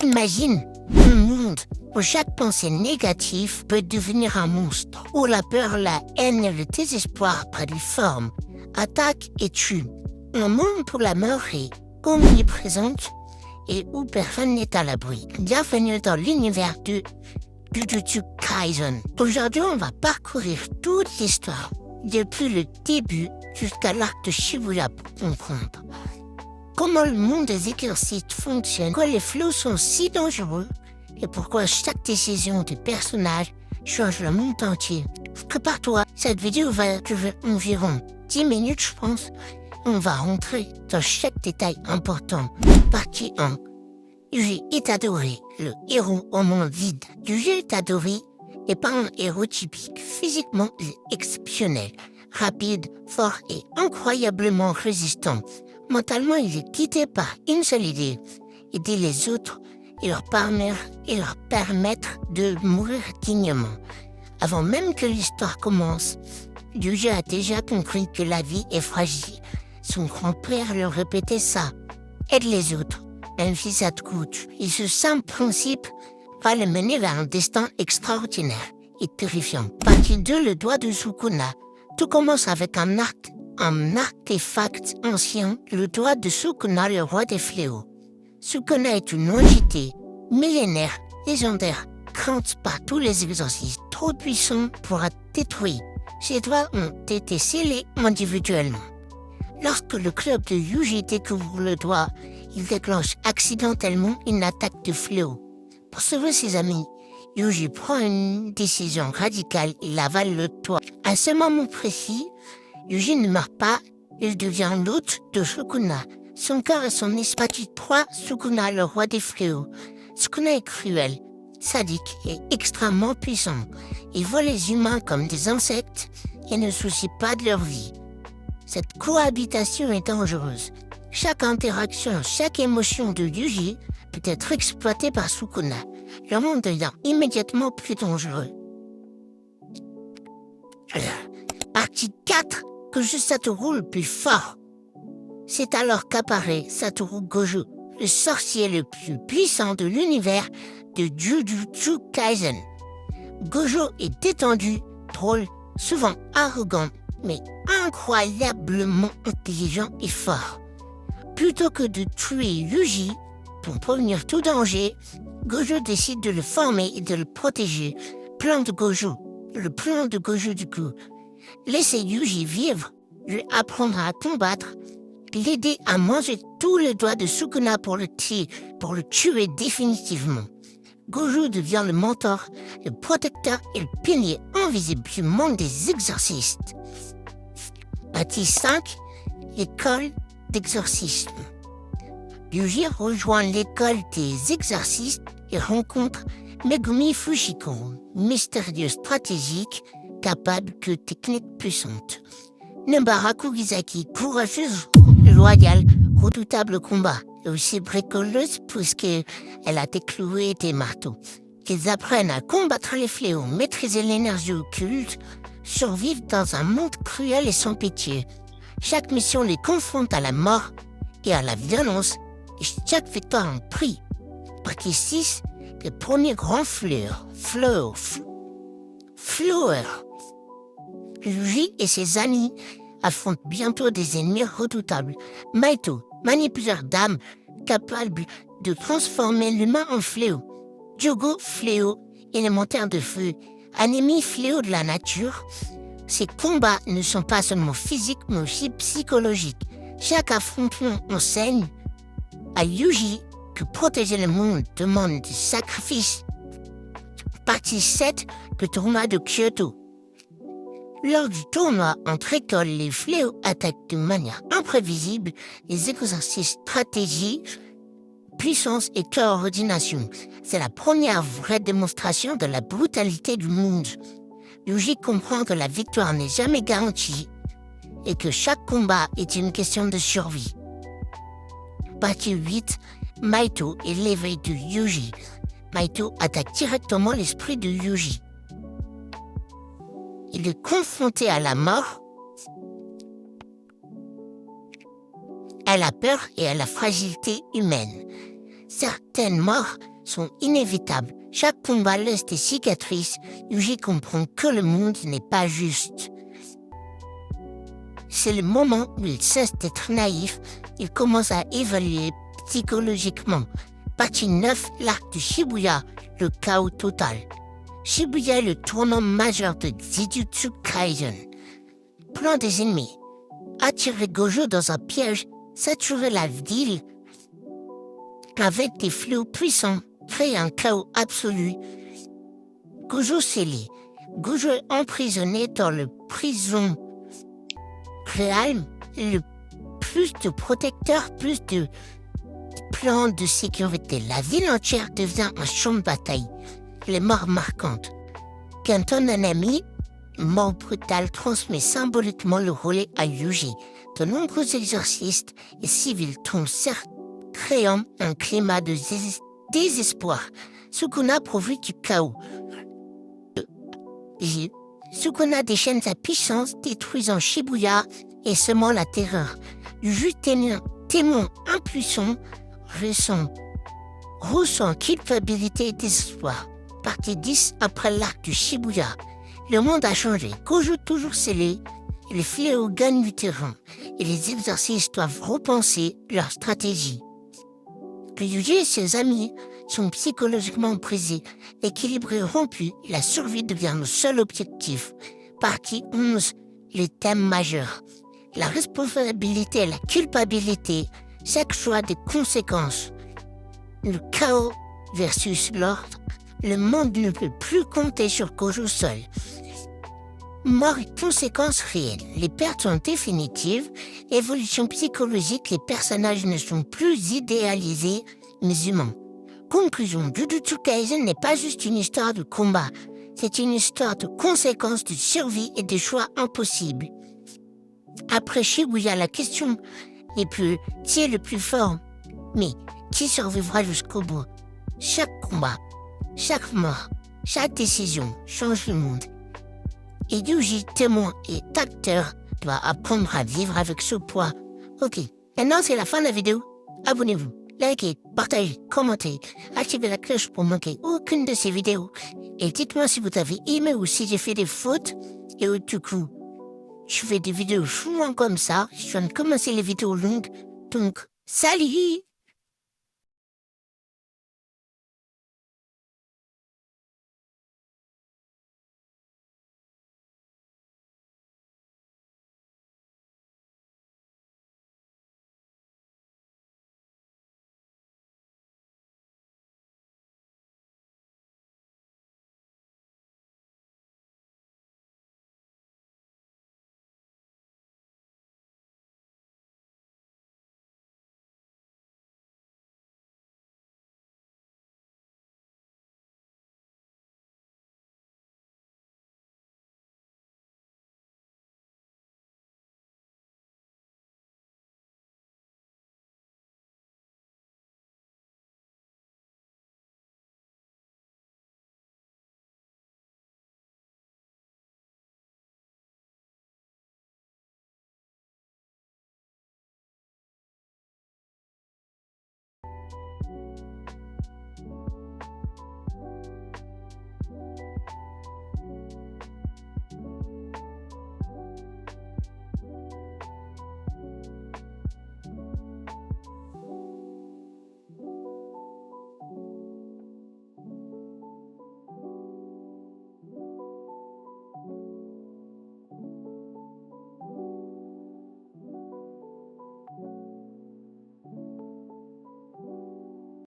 Imagine un monde où chaque pensée négative peut devenir un monstre, où la peur, la haine et le désespoir prennent forme, attaquent et tuent. Un monde où la mort est omniprésente et où personne n'est à l'abri. Bienvenue dans l'univers de Jujutsu Kaisen. Aujourd'hui, on va parcourir toute l'histoire, depuis le début jusqu'à l'arc de Shibuya pour comprendre comment le monde des exorcistes fonctionne, pourquoi les flots sont si dangereux et pourquoi chaque décision du personnage change le monde entier. Prépare-toi, cette vidéo va durer environ 10 minutes je pense. On va rentrer dans chaque détail important. Partie 1. Yuji Itadori, le héros au monde vide. Yuji Itadori n'est pas un héros typique. Physiquement, il est exceptionnel, rapide, fort et incroyablement résistant. Mentalement, il est guidé par une seule idée, aider les autres et leur permettre de mourir dignement. Avant même que l'histoire commence, Yuji a déjà compris que la vie est fragile. Son grand-père lui répétait ça. Aide les autres, même si ça te coûte. Et ce simple principe va le mener vers un destin extraordinaire et terrifiant. Partie 2, le doigt de Sukuna. Tout commence avec un artefact ancien, le doigt de Sukuna, le roi des fléaux. Sukuna est une entité millénaire, légendaire, crainte par tous les exorcistes, trop puissant pour être détruit. Ses doigts ont été scellés individuellement. Lorsque le club de Yuji découvre le doigt, il déclenche accidentellement une attaque de fléau. Pour sauver ses amis, Yuji prend une décision radicale, il avale le doigt. À ce moment précis, Yuji ne meurt pas, il devient l'hôte de Sukuna. Son cœur et son esprit croient Sukuna, le roi des fléaux. Sukuna est cruel, sadique et extrêmement puissant. Il voit les humains comme des insectes et ne soucie pas de leur vie. Cette cohabitation est dangereuse. Chaque interaction, chaque émotion de Yuji peut être exploitée par Sukuna. Le monde devient immédiatement plus dangereux. Partie 4. Gojo Satoru le plus fort. C'est alors qu'apparaît Satoru Gojo, le sorcier le plus puissant de l'univers de Jujutsu Kaisen. Gojo est détendu, drôle, souvent arrogant, mais incroyablement intelligent et fort. Plutôt que de tuer Yuji pour prévenir tout danger, Gojo décide de le former et de le protéger. Plan de Gojo. Le plan de Gojo du coup. Laisser Yuji vivre, lui apprendre à combattre, l'aider à manger tous les doigts de Sukuna pour le tuer définitivement. Gojo devient le mentor, le protecteur et le pilier invisible du monde des exorcistes. Partie 5. L'école d'exorcisme. Yuji rejoint l'école des exorcistes et rencontre Megumi Fujiko, mystérieux stratégique, capable de techniques puissantes. Nobara Kisaki, courageuse, loyale, redoutable combat, et aussi bricoleuse puisqu'elle a des clous et des marteaux. Ils apprennent à combattre les fléaux, maîtriser l'énergie occulte, survivre dans un monde cruel et sans pitié. Chaque mission les confronte à la mort et à la violence, et chaque victoire en prix. Partie 6, le premier grand fleur. Yuji et ses amis affrontent bientôt des ennemis redoutables. Maito, manipulateur d'âme, capable de transformer l'humain en fléau. Jogo, fléau, élémentaire de feu, ennemi fléau de la nature. Ces combats ne sont pas seulement physiques, mais aussi psychologiques. Chaque affrontement enseigne à Yuji que protéger le monde demande des sacrifices. Partie 7, le tournoi de Kyoto. Lors du tournoi entre écoles, les fléaux attaquent de manière imprévisible les exercices stratégie, puissance et coordination. C'est la première vraie démonstration de la brutalité du monde. Yuji comprend que la victoire n'est jamais garantie et que chaque combat est une question de survie. Partie 8. Maito et l'éveil de Yuji. Maito attaque directement l'esprit de Yuji. Il est confronté à la mort, à la peur et à la fragilité humaine. Certaines morts sont inévitables. Chaque combat laisse des cicatrices. Yuji comprend que le monde n'est pas juste. C'est le moment où il cesse d'être naïf. Il commence à évaluer psychologiquement. Partie 9, l'arc de Shibuya, le chaos total. Shibuya est le tournant majeur de Jujutsu Kaisen. Plan des ennemis. Attirer Gojo dans un piège, saturer la ville avec des fléaux puissants, créer un chaos absolu. Gojo scellé. Gojo est emprisonné dans le prison réel. Le plus de protecteurs, plus de plans de sécurité. La ville entière devient un champ de bataille. Les morts marquantes. Kanton, un ami, mort brutale, transmet symboliquement le relais à Yuji. De nombreux exorcistes et civils tombent créant un climat de désespoir. Sukuna profite du chaos. Sukuna déchaîne sa puissance, détruisant Shibuya et semant la terreur. Yuji, témoin impuissant, ressent culpabilité et désespoir. Partie 10, après l'arc du Shibuya. Le monde a changé. Gojo toujours scellé, les fléaux gagnent du terrain et les exorcistes doivent repenser leur stratégie. Yuji et ses amis sont psychologiquement brisés, l'équilibre est rompu et la survie devient le seul objectif. Partie 11, les thèmes majeurs. La responsabilité et la culpabilité, chaque choix a des conséquences. Le chaos versus l'ordre. Le monde ne peut plus compter sur Gojo seul. Mort et conséquences réelles. Les pertes sont définitives. Évolution psychologique, les personnages ne sont plus idéalisés, mais humains. Conclusion, Jujutsu Kaisen n'est pas juste une histoire de combat. C'est une histoire de conséquences, de survie et de choix impossibles. Après Shibuya, la question n'est plus qui est le plus fort, mais qui survivra jusqu'au bout. Chaque combat, chaque mort, chaque décision change le monde. Et Yuji, témoin et acteur, doit apprendre à vivre avec ce poids. Ok, maintenant c'est la fin de la vidéo. Abonnez-vous, likez, partagez, commentez, activez la cloche pour manquer aucune de ces vidéos. Et dites-moi si vous avez aimé ou si j'ai fait des fautes. Et du coup, je fais des vidéos souvent comme ça. Je viens de commencer les vidéos longues. Donc, salut!